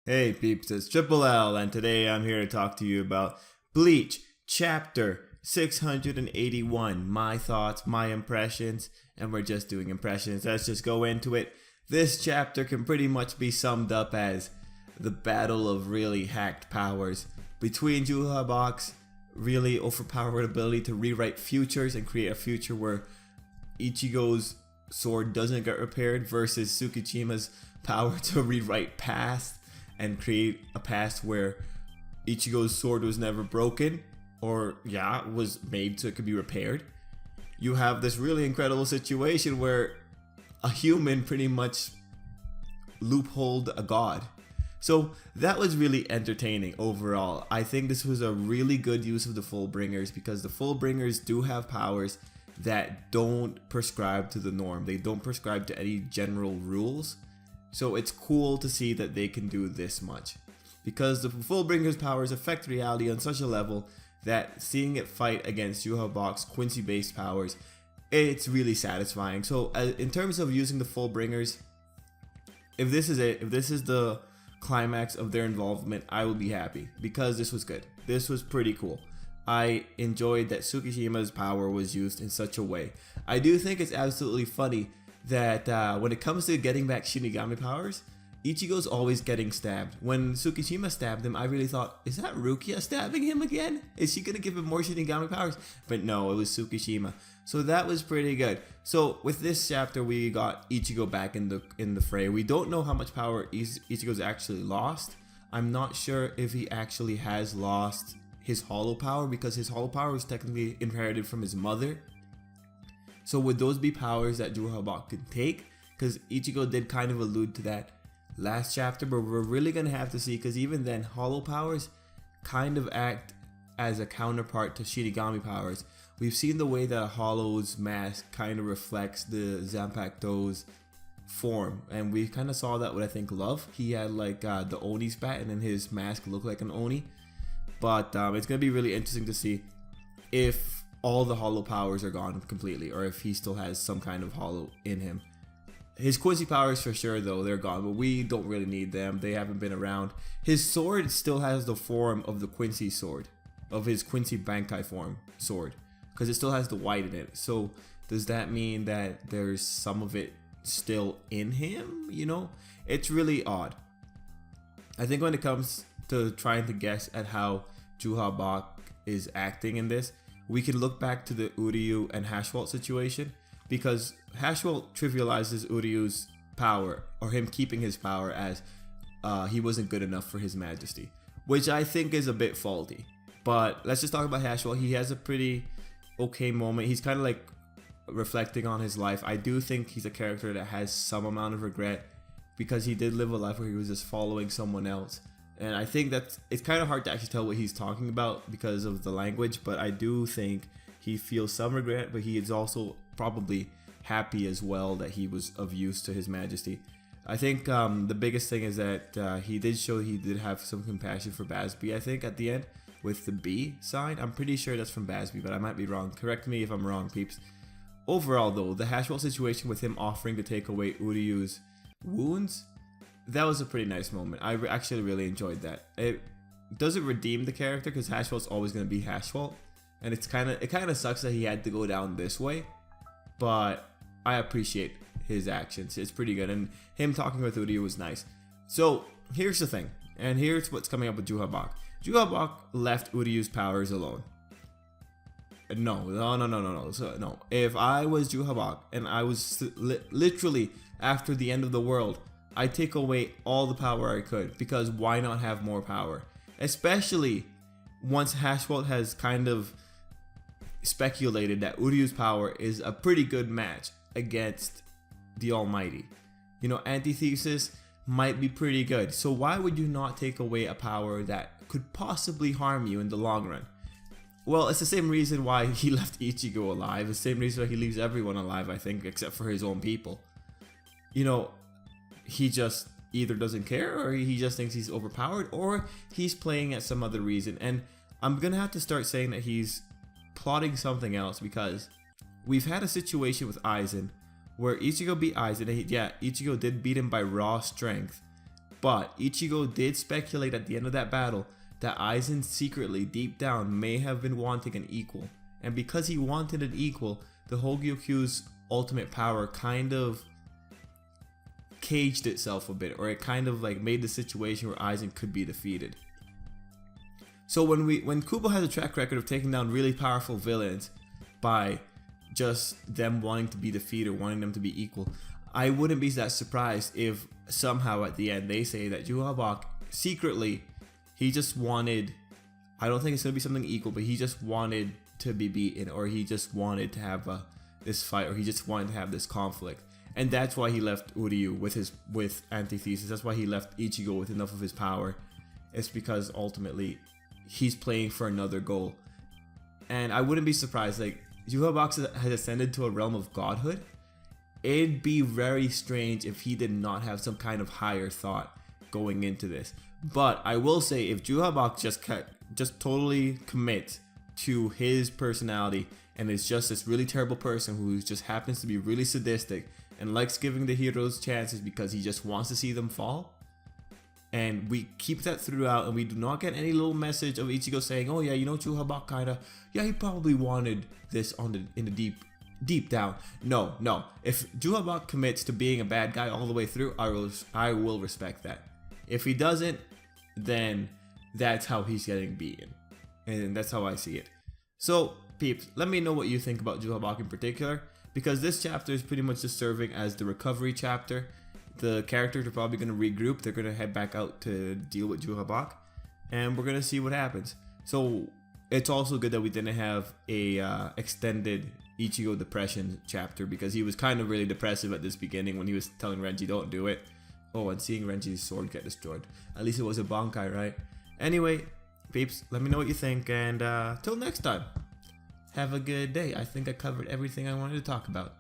Hey peeps, it's Tripl-L, and today I'm here to talk to you about Bleach Chapter 681. My thoughts, my impressions, and we're just doing impressions. Let's just go into it. This chapter can pretty much be summed up as the battle of really hacked powers between Juhabok's really overpowered ability to rewrite futures and create a future where Ichigo's sword doesn't get repaired versus Tsukuchima's power to rewrite past and create a past where Ichigo's sword was never broken, or was made so it could be repaired. You have this really incredible situation where a human pretty much loopholed a god. So that was really entertaining overall. I think this was a really good use of the Fullbringers because the Fullbringers do have powers that don't prescribe to the norm. They don't prescribe to any general rules. So it's cool to see that they can do this much, because the Fullbringers powers affect reality on such a level that seeing it fight against Juhabok's Quincy based powers, it's really satisfying. So in terms of using the Fullbringers, if this is it, if this is the climax of their involvement, I will be happy because this was good. This was pretty cool. I enjoyed that Tsukuchima's power was used in such a way. I do think it's absolutely funny that when it comes to getting back Shinigami powers, Ichigo's always getting stabbed. When Tsukushima stabbed him, I really thought, is that Rukia stabbing him again? Is she gonna give him more Shinigami powers? But no, it was Tsukushima. So that was pretty good. So with this chapter, we got Ichigo back in the fray. We don't know how much power Ichigo's actually lost. I'm not sure if he actually has lost his hollow power, because his hollow power was technically inherited from his mother. So would those be powers that Juhabok could take? Because Ichigo did kind of allude to that last chapter, but we're really going to have to see, because even then, hollow powers kind of act as a counterpart to Shinigami powers. We've seen the way that a hollow's mask kind of reflects the Zanpakuto's form, and we kind of saw that with, I think, Love. He had like the Oni spat, and then his mask looked like an Oni. But it's going to be really interesting to see if all the hollow powers are gone completely, or if he still has some kind of hollow in him. His Quincy powers for sure though, they're gone, but we don't really need them. They haven't been around. His sword still has the form of the Quincy sword, of his Quincy Bankai form sword, because it still has the white in it. So does that mean that there's some of it still in him? You know, it's really odd. I think when it comes to trying to guess at how Juhabok is acting in this, we can look back to the Uryu and Hashwalt situation, because Hashwalt trivializes Uryu's power, or him keeping his power, as he wasn't good enough for his majesty, which I think is a bit faulty. But let's just talk about Hashwalt. He has a pretty okay moment. He's kind of like reflecting on his life. I do think he's a character that has some amount of regret, because he did live a life where he was just following someone else. And I think that it's kind of hard to actually tell what he's talking about because of the language, but I do think he feels some regret, but he is also probably happy as well that he was of use to his majesty. I think the biggest thing is that he did show he did have some compassion for Basby, I think, at the end, with the B sign. I'm pretty sure that's from Basby, but I might be wrong. Correct me if I'm wrong, peeps. Overall, though, the Hashwell situation with him offering to take away Uryu's wounds, that was a pretty nice moment. I actually really enjoyed that. It doesn't redeem the character, because Hashwell's always going to be Hashwell, and it kind of sucks that he had to go down this way, but I appreciate his actions. It's pretty good, and him talking with Uryu was nice. So here's the thing, and here's what's coming up with Juhabok. Juhabok left Uryu's powers alone. No. So, no. If I was Juhabok and I was literally after the end of the world, I'd take away all the power I could, because why not have more power? Especially once Hashwalt has kind of speculated that Uryu's power is a pretty good match against the Almighty. You know, Antithesis might be pretty good. So why would you not take away a power that could possibly harm you in the long run? Well, it's the same reason why he left Ichigo alive. The same reason why he leaves everyone alive, I think, except for his own people. You know, he just either doesn't care, or he just thinks he's overpowered, or he's playing at some other reason. And I'm gonna have to start saying that he's plotting something else, because we've had a situation with Aizen where Ichigo beat Aizen, and Ichigo did beat him by raw strength, But Ichigo did speculate at the end of that battle that Aizen secretly, deep down, may have been wanting an equal. And because he wanted an equal, the Hogyokyu's ultimate power kind of caged itself a bit, or it kind of like made the situation where Aizen could be defeated. So when Kubo has a track record of taking down really powerful villains by just them wanting to be defeated, wanting them to be equal, I wouldn't be that surprised if somehow at the end they say that Juhabak secretly, he just wanted, I don't think it's going to be something equal, but he just wanted to be beaten, or he just wanted to have this fight, or he just wanted to have this conflict. And that's why he left Uryu with Antithesis. That's why he left Ichigo with enough of his power. It's because ultimately he's playing for another goal. And I wouldn't be surprised, like, Juhabak has ascended to a realm of godhood. It'd be very strange if he did not have some kind of higher thought going into this. But I will say, if Juhabak just totally commits to his personality and is just this really terrible person who just happens to be really sadistic and likes giving the heroes chances because he just wants to see them fall, and we keep that throughout, and we do not get any little message of Ichigo saying, oh yeah, you know, Juhabak kinda, yeah, he probably wanted this in the deep down. No. If Juhabak commits to being a bad guy all the way through, I will respect that. If he doesn't, then that's how he's getting beaten. And that's how I see it. So, peeps, let me know what you think about Juhabak in particular, because this chapter is pretty much just serving as the recovery chapter. The characters are probably going to regroup. They're going to head back out to deal with Juhabak, and we're going to see what happens. So, it's also good that we didn't have a extended Ichigo depression chapter, because he was kind of really depressive at this beginning when he was telling Renji, don't do it. Oh, and seeing Renji's sword get destroyed. At least it was a Bankai, right? Anyway, peeps, let me know what you think, and till next time, have a good day. I think I covered everything I wanted to talk about.